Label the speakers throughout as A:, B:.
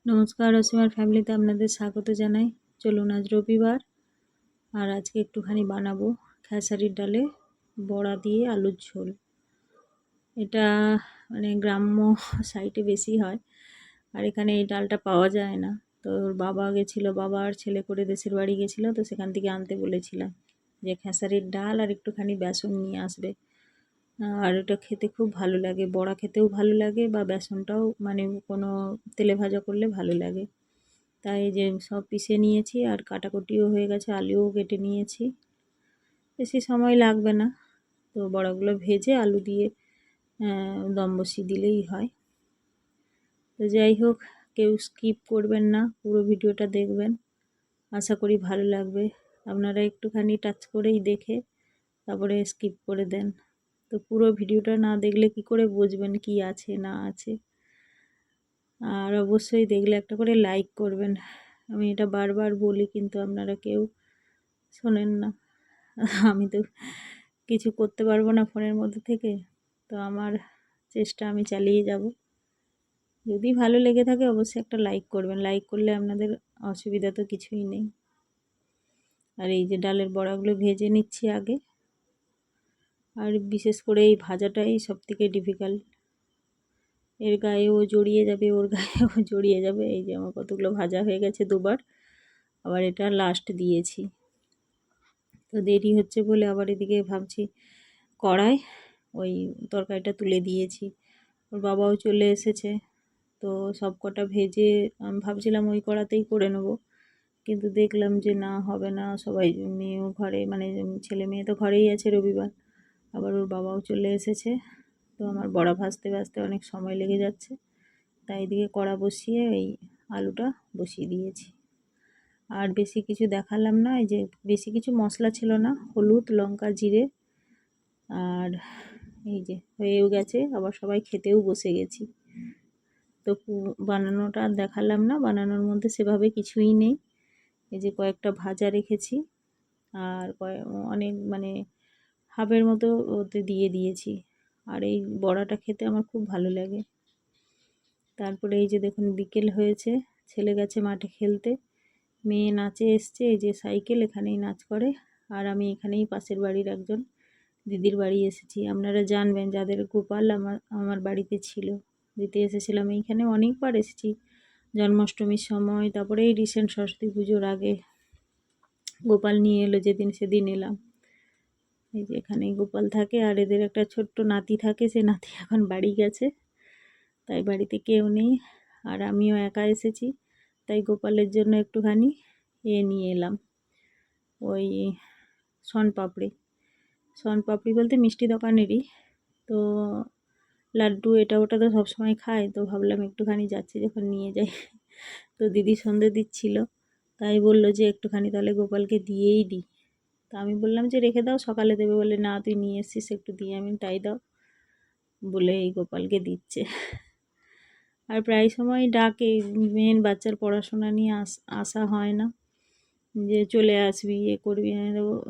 A: নমস্কার, অসীমার ফ্যামিলিতে আপনাদের স্বাগত জানাই। চলুন, আজ রবিবার আর আজকে একটুখানি বানাবো খেসারির ডালে বড়া দিয়ে আলুর ঝোল। এটা মানে গ্রাম্য সাইডে বেশি হয়, আর এখানে এই ডালটা পাওয়া যায় না। তো ওর বাবা গেছিলো, বাবা আর ছেলে করে দেশের বাড়ি গেছিলো, তো সেখান থেকে আনতে বলেছিলাম যে খেসারির ডাল আর একটুখানি বেসন নিয়ে আসবে। আর ওটা খেতে খুব ভালো লাগে, বড়া খেতেও ভালো লাগে, বা বেসনটাও মানে কোনো তেলে ভাজা করলে ভালো লাগে। তাই এই যে সব পিষে নিয়েছি, আর কাটাকুটিও হয়ে গেছে, আলুও কেটে নিয়েছি, বেশি সময় লাগবে না। তো বড়াগুলো ভেজে আলু দিয়ে দম বসিয়ে দিলেই হয়। তো যাই হোক, কেউ স্কিপ করবেন না, পুরো ভিডিওটা দেখবেন, আশা করি ভালো লাগবে। আপনারা একটুখানি টাচ করেই দেখে তারপরে স্কিপ করে দেন। তো পুরো ভিডিওটা না দেখলে কি করে বুঝবেন কি আছে না আছে। আর অবশ্যই দেখলে একটা করে লাইক করবেন। আমি এটা বারবার বলি, কিন্তু আপনারা কেউ শোনেন না। আমি তো কিছু করতে পারবো না ফোনের মধ্যে থেকে, তো আমার চেষ্টা আমি চালিয়ে যাব। যদি ভালো লেগে থাকে অবশ্যই একটা লাইক করবেন, লাইক করলে আপনাদের অসুবিধা তো কিছুই নেই। আর এই যে ডালের বড়াগুলো ভেজে নিচ্ছি আগে, আর বিশেষ করে এই ভাজাটাই সব থেকে ডিফিকাল্ট। এর গায়েও জড়িয়ে যাবে, ওর গায়েও জড়িয়ে যাবে। এই যে আমার কতগুলো ভাজা হয়ে গেছে দুবার, আবার এটা লাস্ট দিয়েছি। তো দেরি হচ্ছে বলে আবার এদিকে ভাবছি কড়াই ওই তরকারিটা তুলে দিয়েছি। ওর বাবাও চলে এসেছে, তো সব কটা ভেজে আমি ভাবছিলাম ওই কড়াতেই করে নেব, কিন্তু দেখলাম যে না, হবে না। সবাই মেয়েও ঘরে, মানে ছেলে মেয়ে তো ঘরেই আছে রবিবার, আবার ওর বাবাও চলে এসেছে। তো আমার বড়া ভাজতে ভাজতে অনেক সময় লেগে যাচ্ছে, তাই এদিকে কড়া বসিয়ে এই আলুটা বসিয়ে দিয়েছি। আর বেশি কিছু দেখালাম না, এই যে বেশি কিছু মশলা ছিল না, হলুদ, লঙ্কা, জিরে, আর এই যে হয়েও গেছে, আবার সবাই খেতেও বসে গেছি। তো বানানোটা আর দেখালাম না, বানানোর মধ্যে সেভাবে কিছুই নেই। এই যে কয়েকটা ভাজা রেখেছি, আর অনেক মানে হাফের মতো ওতে দিয়ে দিয়েছি। আর এই বড়াটা খেতে আমার খুব ভালো লাগে। তারপরে এই যে দেখুন বিকেল হয়েছে, ছেলে গেছে মাঠে খেলতে, মেয়ে নাচে এসছে, এই যে সাইকেল, এখানেই নাচ করে। আর আমি এখানেই পাশের বাড়ির একজন দিদির বাড়ি এসেছি। আপনারা জানবেন যাদের গোপাল আমার বাড়িতে ছিল, দিতে এসেছিলাম। এইখানে অনেকবার এসেছি, জন্মাষ্টমীর সময়, তারপরে এই রিসেন্ট সরস্বতী পুজোর আগে গোপাল নিয়ে এলো যেদিন, সেদিন এলাম। এই যে এখানেই গোপাল থাকে, আর এদের একটা ছোট্ট নাতি থাকে, সে নাতি এখন বাড়ি গেছে, তাই বাড়িতে কেউ নেই। আর আমিও একা এসেছি, তাই গোপালের জন্য একটুখানি নিয়ে এলাম, ওই শনপাপড়ি। শনপাপড়ি বলতে মিষ্টি দোকানেরই, তো লাড্ডু এটা ওটা তো সবসময় খায়, তো ভাবলাম একটুখানি যাচ্ছি যখন নিয়ে যাই। তো দিদি সন্ধে দিচ্ছিল, তাই বলল যে একটুখানি তাহলে গোপালকে দিয়েই দিই। তা আমি বললাম যে রেখে দাও, সকালে দেবে। বলে না, তুই নিয়ে এসছিস, একটু দিয়ে আমি তাই দাও, বলে এই গোপালকে দিচ্ছে। আর প্রায় সময় ডাকে, মেন বাচ্চার পড়াশোনা নিয়ে আসা হয় না, যে চলে আসবি, করবি।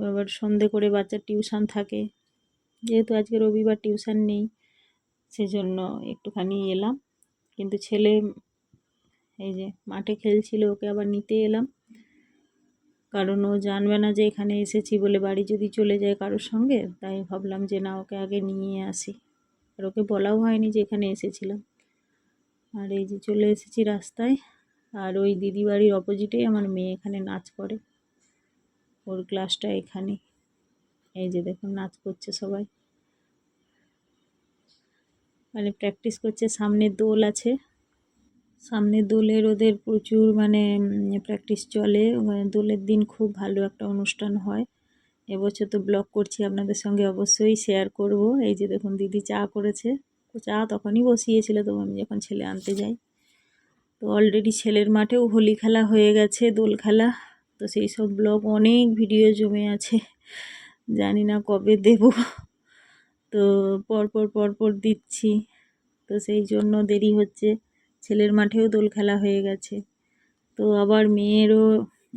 A: এবার সন্ধে করে বাচ্চার টিউশন থাকে, যেহেতু আজকে রবিবার টিউশন নেই, সেজন্য একটুখানি এলাম। কিন্তু ছেলে এই যে মাঠে খেলছিল, ওকে আবার নিতে এলাম, কারণ ও জানবে না যে এখানে এসেছি বলে, বাড়ি যদি চলে যায় কারোর সঙ্গে, তাই ভাবলাম যে না, ওকে আগে নিয়ে আসি। আর ওকে বলাও হয়নি যে এখানে এসেছিলাম। আর এই যে চলে এসেছি রাস্তায়, আর ওই দিদি বাড়ির অপোজিটেই আমার মেয়ে এখানে নাচ করে, ওর ক্লাসটা এখানে। এই যে দেখুন নাচ করছে সবাই, মানে প্র্যাকটিস করছে। সামনে দোল আছে, সামনে দোলের ওদের প্রচুর মানে প্র্যাকটিস চলে। দোলের দিন খুব ভালো একটা অনুষ্ঠান হয়। এবছর তো ব্লগ করছি, আপনাদের সঙ্গে অবশ্যই শেয়ার করব। এই যে দেখুন দিদি চা করেছে, তো চা তখনই বসিয়েছিল, তো আমি যখন ছেলে আনতে যাই। তো অলরেডি ছেলের মাঠেও হোলি খেলা হয়ে গেছে, দোল খেলা। তো সেই সব ব্লগ অনেক ভিডিও জমে আছে, জানি না কবে দেব। তো পরপর দিচ্ছি, তো সেই জন্য দেরি হচ্ছে। ছেলের মাঠেও দোল খেলা হয়ে গেছে, তো আবার মেয়েরও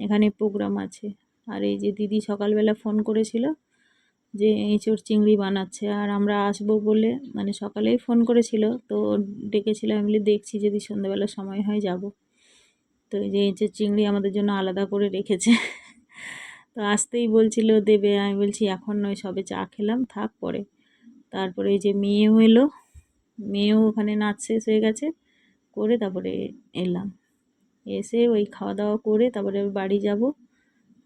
A: এখানে প্রোগ্রাম আছে। আর এই যে দিদি সকালবেলা ফোন করেছিল যে এঁচোড় চিংড়ি বানাচ্ছে, আর আমরা আসবো বলে, মানে সকালেই ফোন করেছিল, তো ডেকেছিলাম, আমি বলি দেখছি যদি সন্ধ্যাবেলা সময় হয় যাব। তো এই যে এঁচের চিংড়ি আমাদের জন্য আলাদা করে রেখেছে। তো আসতেই বলছিল দেবে, আমি বলছি এখন নয়, সবে চা খেলাম, থাক পরে। তারপরে এই যে মেয়েও এলো, মেয়েও ওখানে নাচ শেষ হয়ে গেছে করে তারপরে এলাম, এসে ওই খাওয়া দাওয়া করে তারপরে বাড়ি যাব।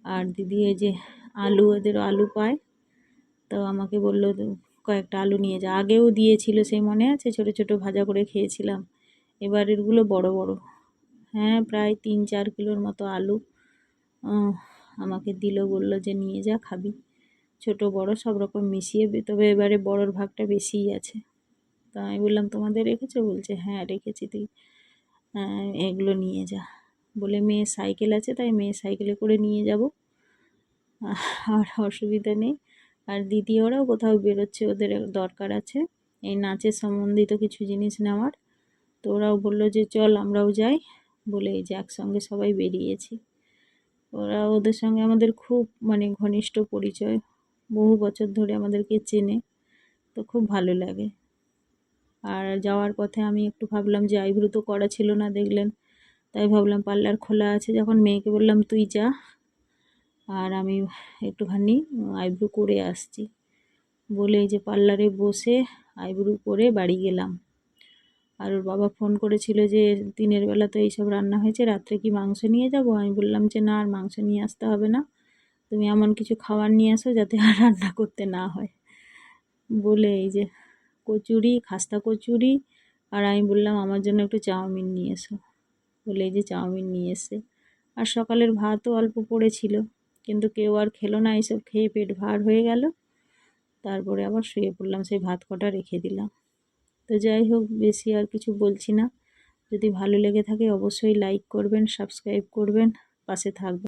A: আর দিদি এই যে আলু, ওদেরও আলু পায়, তো আমাকে বললো কয়েকটা আলু নিয়ে যা। আগেও দিয়েছিল, সেই মনে আছে, ছোট ছোট ভাজা করে খেয়েছিলাম। এবারেরগুলো বড় বড়, হ্যাঁ প্রায় 3-4 কিলোর মতো আলু আমাকে দিল, বলল যে নিয়ে যা, খাবি, ছোট বড় সব রকম মিশিয়ে। তবে এবারে বড়োর ভাগটা বেশিই আছে। তো আমি বললাম তোমাদের রেখেছো? বলছে হ্যাঁ রেখেছি, তুই এগুলো নিয়ে যা। বলে মেয়ের সাইকেল আছে, তাই মেয়ের সাইকেলে করে নিয়ে যাব, আর অসুবিধা নেই। আর দিদি ওরাও কোথাও বেরোচ্ছে, ওদের দরকার আছে এই নাচের সম্বন্ধিত কিছু জিনিস নেওয়ার। তো ওরাও বললো যে চল আমরাও যাই, বলে এই যে একসঙ্গে সবাই বেরিয়েছি। ওরা, ওদের সঙ্গে আমাদের খুব মানে ঘনিষ্ঠ পরিচয়, বহু বছর ধরে আমাদেরকে চেনে, তো খুব ভালো লাগে। আর যাওয়ার পথে আমি একটু ভাবলাম যে আইব্রু তো করা ছিল না, দেখলেন, তাই ভাবলাম পার্লার খোলা আছে যখন, মেয়েকে বললাম তুই যা, আর আমি একটুখানি আইব্রু করে আসছি। বলে এই যে পার্লারে বসে আইব্রু করে বাড়ি গেলাম। আর ওর বাবা ফোন করেছিল যে দিনের বেলা তো এইসব রান্না হয়েছে, রাত্রে কি মাংস নিয়ে যাব? আমি বললাম যে না, আর মাংস নিয়ে আসতে হবে না, তুমি এমন কিছু খাবার নিয়ে আসো যাতে আর রান্না করতে না হয়। বলে এই যে কচুরি, খাস্তা কচুরি, আর আমি বললাম আমার জন্য একটু চাউমিন নিয়ে এসো। বলে এই যে চাউমিন নিয়ে এসে, আর সকালের ভাতও অল্প পড়েছিল, কিন্তু কেউ আর খেলো না, এইসব খেয়ে পেট ভার হয়ে গেল। তারপরে আবার শুয়ে পড়লাম, সেই ভাত কটা রেখে দিলাম। তো যাই হোক, বেশি আর কিছু বলছি না। যদি ভালো লেগে থাকে অবশ্যই লাইক করবেন, সাবস্ক্রাইব করবেন, পাশে থাকবেন।